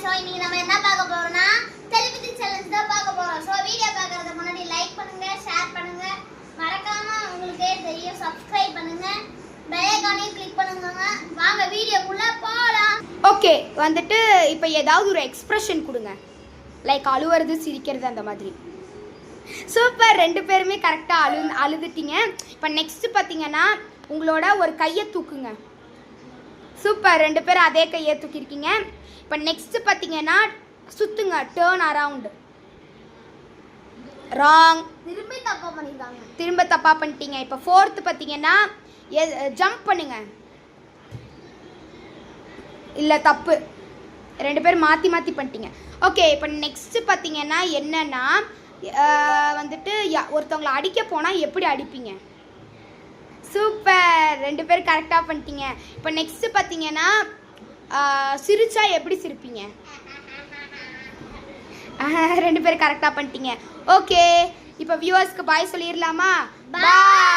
So இன்னைக்கு நம்ம என்ன பார்க்க போறோம்னா டெலிவிதி சேலஞ்ச் தான் பார்க்க போறோம். ஸோ வீடியோ பார்க்கறதுக்கு முன்னாடி லைக் பண்ணுங்க, ஷேர் பண்ணுங்க, மறக்காம உங்களுக்கே தெரியும் சப்ஸ்கிரைப் பண்ணுங்க, பெல் ஐகானையும் கிளிக் பண்ணுங்க. வாங்க வீடியோக்குள்ள போலாம். ஓகே, வந்துட்டு இப்போ ஏதாவது ஒரு எக்ஸ்பிரஷன் கொடுங்க, லைக் அழுவுறது, சிரிக்கிறது, அந்த மாதிரி. சூப்பர், ரெண்டு பேருமே கரெக்டாக அழுதுட்டீங்க. இப்போ நெக்ஸ்ட் பார்த்தீங்கன்னா உங்களோட ஒரு கையை தூக்குங்க. சூப்பர், ரெண்டு பேரும் அதே கையை தூக்கியிருக்கீங்க. இப்போ நெக்ஸ்ட் பார்த்தீங்கன்னா சுத்துங்க, டேர்ன் அரவுண்ட். ராங், திரும்ப தப்பா பண்ணிட்டீங்க. இப்போ ஃபோர்த்து பார்த்தீங்கன்னா ஜம்ப் பண்ணுங்க. இல்லை, தப்பு, ரெண்டு பேரும் மாற்றி மாற்றி பண்ணிட்டீங்க. ஓகே, இப்போ நெக்ஸ்ட் பார்த்தீங்கன்னா என்னன்னா வந்துட்டு ஒருத்தவங்களை அடிக்க போனால் எப்படி அடிப்பீங்க? சூப்பர், ரெண்டு பேரும் கரெக்டாக பண்ணிட்டீங்க. இப்போ நெக்ஸ்ட் பார்த்தீங்கன்னா சிரிச்சா எப்படி சிரிப்பீங்க? ரெண்டு பேரும் கரெக்டாக பண்ணிட்டீங்க. ஓகே, இப்போ வியூவர்ஸ்க்கு பாய் சொல்லிடலாமா? பாய்.